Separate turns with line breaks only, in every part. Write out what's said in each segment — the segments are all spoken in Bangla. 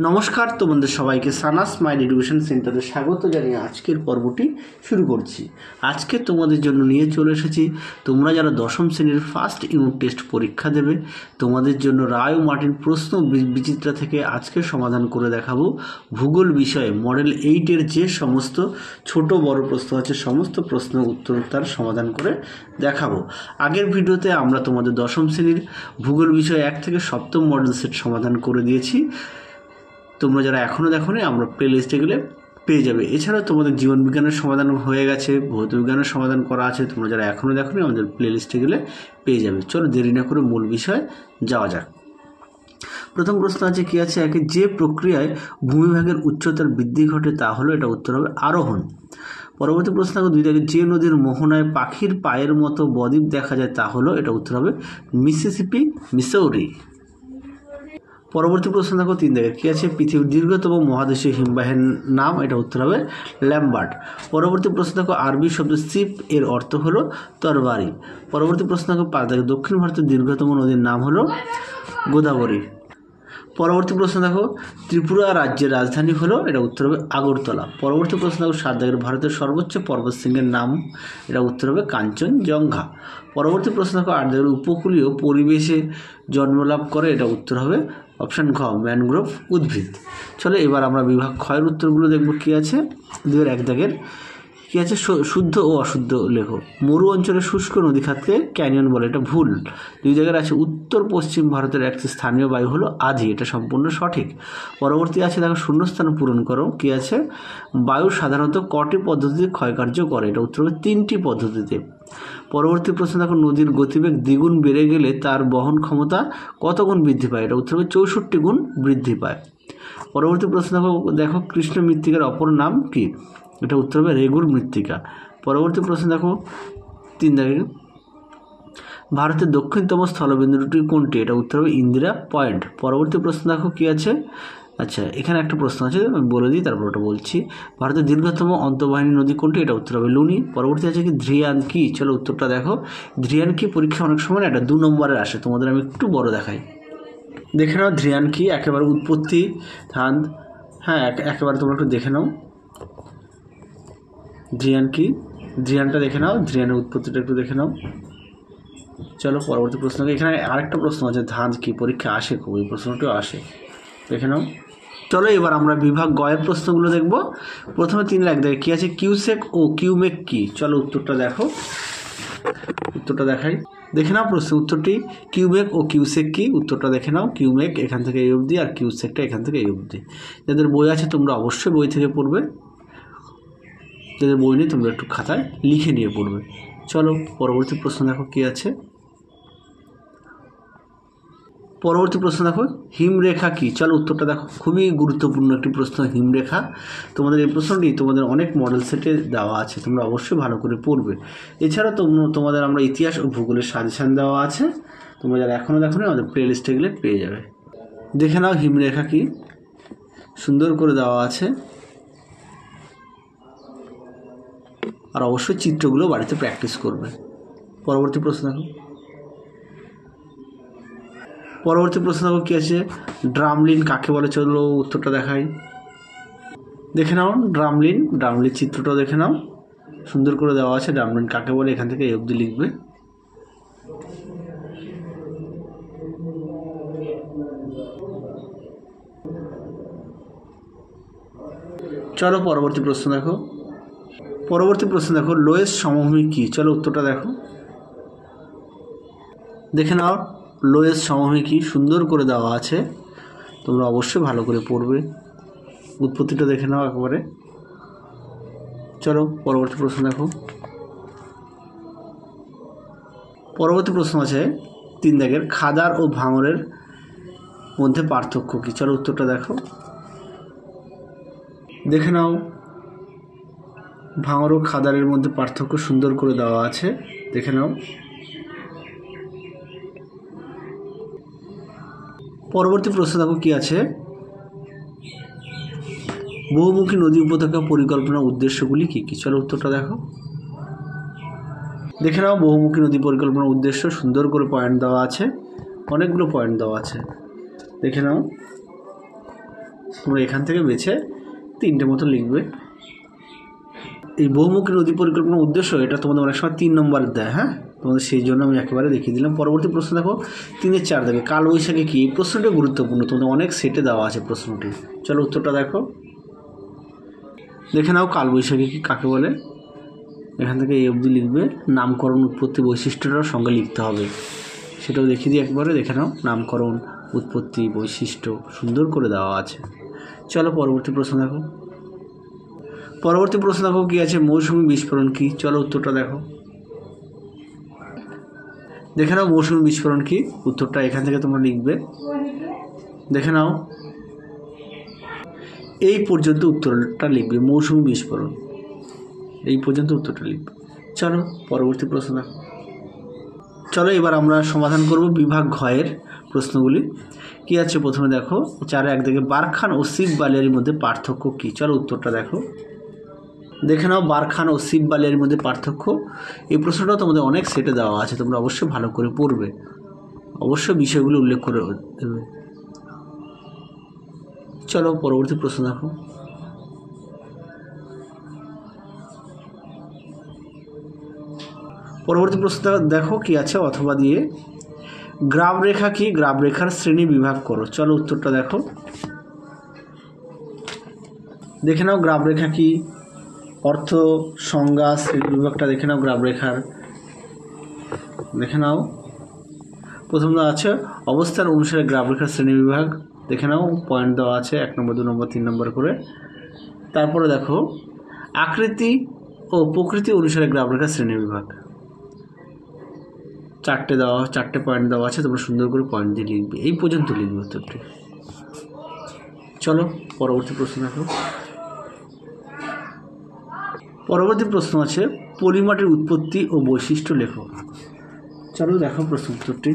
নমস্কার, তোমাদের সবাইকে সানা স্মাইল এডুকেশন সেন্টারে স্বাগত জানিয়ে আজকের পর্বটি শুরু করছি। আজকে তোমাদের জন্য নিয়ে চলে এসেছি, তোমরা যারা দশম শ্রেণীর ফার্স্ট ইউনিট টেস্ট পরীক্ষা দেবে তোমাদের জন্য রায় ও মার্টিন প্রশ্ন বিচিত্রা থেকে আজকে সমাধান করে দেখাবো। ভূগোল বিষয়ে মডেল 8-এর যে সমস্ত ছোট বড় প্রশ্ন আছে সমস্ত প্রশ্ন উত্তর তার সমাধান করে দেখাবো। আগের ভিডিওতে আমরা তোমাদের দশম শ্রেণীর ভূগোল বিষয়ে 1 থেকে 7ম মডেল সেট সমাধান করে দিয়েছি। তোমরা যারা এখনও দেখোনি আমরা প্লে লিস্টে গেলে পেয়ে যাবে। এছাড়াও তোমাদের জীবনবিজ্ঞানের সমাধান হয়ে গেছে, ভৌত বিজ্ঞানের সমাধান করা আছে, তোমরা যারা এখনও দেখোনি আমাদের প্লে লিস্টে গেলে পেয়ে যাবে। চলো দেরি না করে মূল বিষয়ে যাওয়া যাক। প্রথম প্রশ্ন আছে কি আছে, একে যে প্রক্রিয়ায় ভূমিভাগের উচ্চতার বৃদ্ধি ঘটে তা হলো, এটা উত্তর হবে আরোহণ। পরবর্তী প্রশ্ন আছে 2 থেকে যে নদীর মোহনায় পাখির পায়ের মতো বদ্বীপ দেখা যায় তা হলো, এটা উত্তর হবে মিসিসিপি, মিসৌরি। পরবর্তী প্রশ্ন দেখো 3 থেকে কী আছে, পৃথিবীর দীর্ঘতম মহাদেশীয় হিমবাহের নাম, এটা উত্তর হবে ল্যাম্বার্ট। পরবর্তী প্রশ্ন দেখো আরবি শব্দ সিপ এর অর্থ হলো তরবারি। পরবর্তী প্রশ্ন দেখো 5 থেকে দক্ষিণ ভারতের দীর্ঘতম নদীর নাম হলো গোদাবরী। পরবর্তী প্রশ্ন দেখো ত্রিপুরা রাজ্যের রাজধানী হলো, এটা উত্তর হবে আগরতলা। পরবর্তী প্রশ্ন দেখো 7 থেকে ভারতের সর্বোচ্চ পর্বতশৃঙ্গের নাম, এটা উত্তর হবে কাঞ্চনজঙ্ঘা। পরবর্তী প্রশ্ন দেখো 8 থেকে উপকূলীয় পরিবেশে জন্মলাভ করে, এটা উত্তর হবে অপশান ঘ, ম্যানগ্রোভ উদ্ভিদ। চলো এবার আমরা বিভাগ ক্ষয়ের উত্তরগুলো দেখব। কী আছে 2-1 দাগের কী আছে, শুদ্ধ ও অশুদ্ধ লেখো। মরু অঞ্চলের শুষ্ক নদী খাতকে ক্যানিয়ন বলে, এটা ভুল। 2 জায়গার আছে উত্তর পশ্চিম ভারতের একটি স্থানীয় বায়ু হলো আধি, এটা সম্পূর্ণ সঠিক। পরবর্তী আছে দেখো শূন্যস্থান পূরণ করো। কী আছে, বায়ু সাধারণত কটি পদ্ধতিতে ক্ষয়কার্য করে, এটা উত্তর হবে 3টি পদ্ধতিতে। পরবর্তী প্রশ্ন দেখো নদীর গতিবেগ দ্বিগুণ বেড়ে গেলে তার বহন ক্ষমতা কত গুণ বৃদ্ধি পায়, এটা উত্তর হবে 64 গুণ বৃদ্ধি পায়। পরবর্তী প্রশ্ন দেখো কৃষ্ণ মৃত্তিকার অপর নাম কি, এটা উত্তর হবে রেগুর মৃত্তিকা। পরবর্তী প্রশ্ন দেখো 3 দাগে ভারতের দক্ষিণতম স্থলবিন্দুটি কোনটি, এটা উত্তর হবে ইন্দিরা পয়েন্ট। পরবর্তী প্রশ্ন দেখো কি আছে, আচ্ছা এখানে একটা প্রশ্ন আছে আমি বলে দিই তারপর ওটা বলছি। ভারতের দীর্ঘতম অন্তর্বাহিনী নদী কোনটি, এটা উত্তর হবে লুনি। পরবর্তী আছে কি ধ্রিয়ান কি, চলো উত্তরটা দেখো। ধ্রিয়ান কি পরীক্ষা অনেক সময় এটা 2 নম্বরের আসে, তোমাদের আমি একটু বড় দেখাই। দেখে নাও ধ্রিয়ান কি, একেবারে উৎপত্তি ধান, হ্যাঁ একেবারে তোমরা একটু দেখে নাও ধ্রিয়ান কি, ধ্রিয়ানটা দেখে নাও, ধ্রিয়ানের উৎপত্তিটা একটু দেখে নাও। চলো পরবর্তী প্রশ্ন, এখানে আরেকটা প্রশ্ন আছে ধান কি পরীক্ষা আসে, খুব এই প্রশ্নটিও আসে, দেখে নাও। চলো এবার আমরা বিভাগ গয়ের প্রশ্নগুলো দেখব। প্রথমে 3-1 দেখে কী আছে, কিউসেক ও কিউমেক কি, চলো উত্তরটা দেখো, উত্তরটা দেখাই, দেখে নাও প্রশ্ন উত্তরটি। কিউমেক ও কিউসেক কি, উত্তরটা দেখে নাও। কিউমেক এখান থেকে এই অবধি আর কিউসেকটা এখান থেকে এই অবধি। যাদের বই আছে তোমরা অবশ্যই বই থেকে পড়বে, যাদের বই নেই তোমরা একটু খাতায় লিখে নিয়ে পড়বে। চলো পরবর্তী প্রশ্ন দেখো কী আছে। পরবর্তী প্রশ্ন দেখো হিমরেখা কি, চলো উত্তরটা দেখো। খুবই গুরুত্বপূর্ণ একটি প্রশ্ন হিমরেখা। তোমাদের এই প্রশ্নটি তোমাদের অনেক মডেল সেটে দেওয়া আছে, তোমরা অবশ্যই ভালো করে পড়বে। এছাড়া তোমাদের আমরা ইতিহাস ও ভূগোলের সাজেশান দেওয়া আছে, তোমরা যারা এখনও দেখো না আমাদের প্লে লিস্টে গেলে পেয়ে যাবে। দেখে নাও হিমরেখা কি, সুন্দর করে দেওয়া আছে। আর অবশ্যই চিত্রগুলো বাড়িতে প্র্যাকটিস করবে। পরবর্তী প্রশ্ন দেখো। পরবর্তী প্রশ্ন দেখো কী আছে, ড্রামলিন কাকে বলে, চলো উত্তরটা দেখাই। দেখে নাও ড্রামলিন, ড্রামলিন চিত্রটাও দেখে নাও, সুন্দর করে দেওয়া আছে। ড্রামলিন কাকে বলে এখান থেকে এই অবধি লিখবে। চলো পরবর্তী প্রশ্ন দেখো। পরবর্তী প্রশ্ন দেখো লোয়েস্ট সমভূমি কি, চলো উত্তরটা দেখো। দেখে নাও লোয়েস্ট সমভূমি কি, সুন্দর করে দেওয়া আছে, তোমরা অবশ্যই ভালো করে পড়বে। উৎপত্তিটা দেখে নাও একবারে। চলো পরবর্তী প্রশ্ন দেখো। পরবর্তী প্রশ্ন আছে 3 দাগের খাদার ও ভাঙরের মধ্যে পার্থক্য কি, চলো উত্তরটা দেখো। দেখে নাও ভাঙর ও খাদারের মধ্যে পার্থক্য সুন্দর করে দেওয়া আছে, দেখে নাও। পরবর্তী প্রশ্ন দেখো কি আছে, বহুমুখী নদী উপত্যকা পরিকল্পনার উদ্দেশ্যগুলি কী কী, চলো উত্তরটা দেখো। দেখে নাও বহুমুখী নদী পরিকল্পনার উদ্দেশ্য, সুন্দর করে পয়েন্ট দেওয়া আছে, অনেকগুলো পয়েন্ট দেওয়া আছে, দেখে নাও। তোমরা এখান থেকে বেছে 3টে মতো লিখবে। এই বহুমুখী নদী পরিকল্পনার উদ্দেশ্য এটা তোমাদের অনেক সময় 3 নম্বর দেয়, হ্যাঁ, তোমাদের সেই জন্য আমি একেবারে দেখিয়ে দিলাম। পরবর্তী প্রশ্ন দেখো 3-এর 4 দেখে কালবৈশাখী কী? এই প্রশ্নটা গুরুত্বপূর্ণ, তোমাদের অনেক সেটে দেওয়া আছে প্রশ্নটি। চলো উত্তরটা দেখো, দেখে নাও কালবৈশাখী কী কাকে বলে। এখান থেকে এই অবধি লিখবে, নামকরণ উৎপত্তি বৈশিষ্ট্যটার সঙ্গে লিখতে হবে, সেটাও দেখিয়ে দিই একবারে। দেখে নাও, নামকরণ উৎপত্তি বৈশিষ্ট্য সুন্দর করে দেওয়া আছে। চলো পরবর্তী প্রশ্ন দেখো, পরবর্তী প্রশ্ন দেখো কী আছে? মৌসুমি বিস্ফোরণ কী? চলো উত্তরটা দেখো, দেখে নাও মৌসুমি বিস্ফোরণ কী, উত্তরটা এখান থেকে তোমরা লিখবে। দেখে নাও, এই পর্যন্ত উত্তরটা লিখবে, মৌসুমি বিস্ফোরণ, এই পর্যন্ত উত্তরটা লিখবে। চলো পরবর্তী প্রশ্ন দেখো। চলো এবার আমরা সমাধান করব বিভাগ ঘয়ের প্রশ্নগুলি। কী আছে প্রথমে দেখো 4-1 দেখে বারখান ও শিব বালিয়ারির মধ্যে পার্থক্য কী? চলো উত্তরটা দেখো, দেখে নাও বারখান ও শিব বালিয়ারির মধ্যে পার্থক্য। এই প্রশ্নটাও তোমাদের অনেক সেটে দেওয়া আছে, তোমরা অবশ্যই ভালো করে পড়বে, অবশ্যই বিষয়গুলো উল্লেখ করে দেবে। চলো পরবর্তী প্রশ্ন দেখো, পরবর্তী প্রশ্ন দেখো কী আছে? অথবা দিয়ে গ্রাম রেখা কি? গ্রাম রেখার শ্রেণী বিভাগ করো। চলো উত্তরটা দেখো, দেখে নাও গ্রাম রেখা কি, অর্থ সংজ্ঞা শ্রেণী বিভাগটা দেখে নাও গ্রাম রেখার। দেখে নাও প্রথম দেওয়া আছে অবস্থান অনুসারে গ্রাম রেখার শ্রেণী বিভাগ, দেখে নাও পয়েন্ট দেওয়া আছে 1 নম্বর 2 নম্বর 3 নম্বর করে। তারপরে দেখো আকৃতি ও প্রকৃতি অনুসারে গ্রাম রেখার শ্রেণী বিভাগ, 4টে পয়েন্ট দেওয়া আছে, তোমরা সুন্দর করে পয়েন্ট দিয়ে লিখবে, এই পর্যন্ত লিখবে উত্তরটি। চলো পরবর্তী প্রশ্ন দেখো, পরবর্তী প্রশ্ন আছে পলিমাটির উৎপত্তি ও বৈশিষ্ট্য লেখো। চলো দেখো প্রশ্ন উত্তরটি,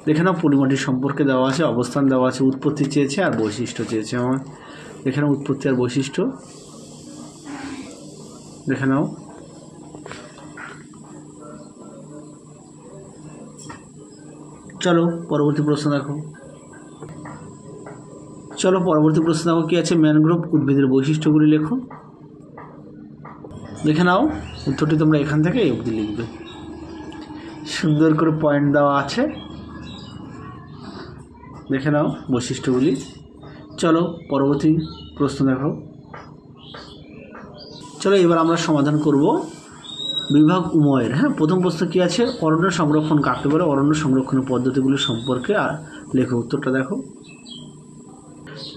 দেখে নাও পলিমাটির সম্পর্কে দেওয়া আছে, অবস্থান দেওয়া আছে, উৎপত্তি চেয়েছে আর বৈশিষ্ট্য চেয়েছে আমার। দেখে নাও উৎপত্তি আর বৈশিষ্ট্য, দেখে নাও। চলো পরবর্তী প্রশ্ন দেখো, চলো পরবর্তী প্রশ্ন দেখো কী আছে? ম্যানগ্রোভ উদ্ভিদের বৈশিষ্ট্যগুলি লেখো। দেখে নাও উত্তরটি তোমরা এখান থেকে এই অবধি লিখবে, সুন্দর করে পয়েন্ট দেওয়া আছে, দেখে নাও বৈশিষ্ট্যগুলি। চলো পরবর্তী প্রশ্ন দেখো, চলো এবার আমরা সমাধান করব বিভাগ উময়ের। হ্যাঁ, প্রথম প্রশ্ন কী আছে? অরণ্য সংরক্ষণ কাকে বলে? অরণ্য সংরক্ষণের পদ্ধতিগুলি সম্পর্কে লেখো। উত্তরটা দেখো,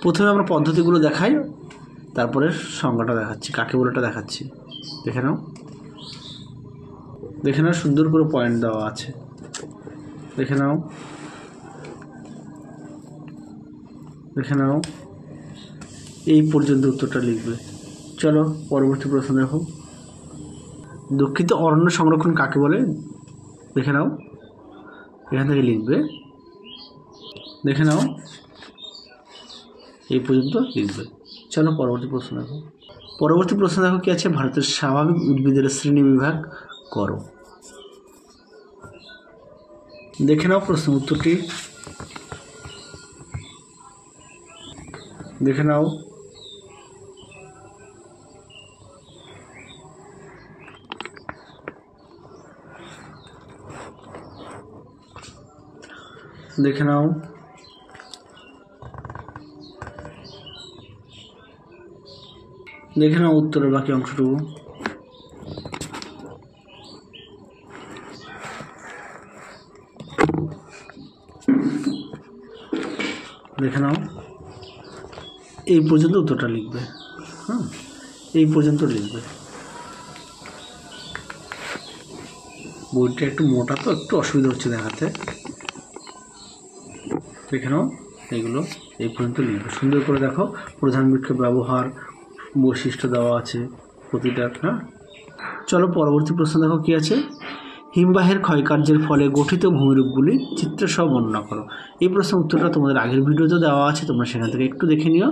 প্রথমে আমরা পদ্ধতিগুলো দেখাই, তারপরে সংজ্ঞাটা দেখাচ্ছি, কাকে বলেটা দেখাচ্ছি। দেখে নাও, দেখে নাও সুন্দর করে পয়েন্ট দেওয়া আছে, দেখে নাও, দেখে নাও, এই পর্যন্ত উত্তরটা লিখবে। চলো পরবর্তী প্রশ্ন দেখো, দুঃখিত অরণ্য সংরক্ষণ কাকে বলে? দেখে নাও, এখান থেকে লিখবে, দেখে নাও, এই পর্যন্ত লিখবে। চলো পরবর্তী প্রশ্ন দেখো, পরবর্তী প্রশ্ন দেখো কী আছে? ভারতের স্বাভাবিক উদ্ভিদের শ্রেণী বিভাগ করো। দেখে নাও প্রশ্ন উত্তরটি, দেখে নাও, দেখে নাও, দেখে নাও উত্তরের বাকি অংশটুকু। দেখে নাও, এই পর্যন্ত উত্তরটা লিখবে। হ্যাঁ, এই পর্যন্ত লিখবে। বইটা একটু মোটা তো একটু অসুবিধা হচ্ছে দেখাতে। দেখে নাও, এগুলো এই পর্যন্ত লিখবে, সুন্দর করে দেখো। প্রধান বৃক্ষ ব্যবহার বৈশিষ্ট্য দেওয়া আছে প্রতিটা। হ্যাঁ, চলো পরবর্তী প্রশ্ন দেখো কী আছে? হিমবাহের ক্ষয়কার্যের ফলে গঠিত ভূমিরূপগুলি চিত্রসহ বর্ণনা করো। এই প্রশ্নের উত্তরটা তোমাদের আগের ভিডিওতে দেওয়া আছে, তোমরা সেখান থেকে একটু দেখে নিও।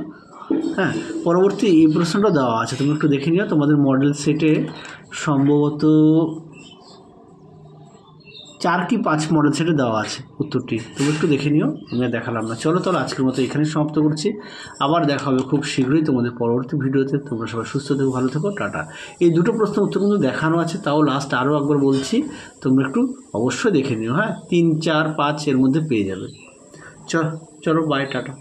হ্যাঁ, পরবর্তী এই প্রশ্নটা দেওয়া আছে, তোমরা একটু দেখে নিও। তোমাদের মডেল সেটে সম্ভবত 4 কি 5 মডেল সেটে দেওয়া আছে উত্তরটি, তুমি একটু দেখে নিও, আমি আর দেখালাম না। চলো তাহলে আজকের মতো এখানে সমাপ্ত করছি, আবার দেখা হবে খুব শীঘ্রই তোমাদের পরবর্তী ভিডিওতে। তোমরা সবাই সুস্থ থেকো, ভালো থেকো, টাটা। এই দুটো প্রশ্ন উত্তর কিন্তু দেখানো আছে, তাও লাস্ট আরও একবার বলছি, তোমরা একটু অবশ্যই দেখে নিও। হ্যাঁ, 3, 4, 5 এর মধ্যে পেয়ে যাবে। চলো বাই, টাটা।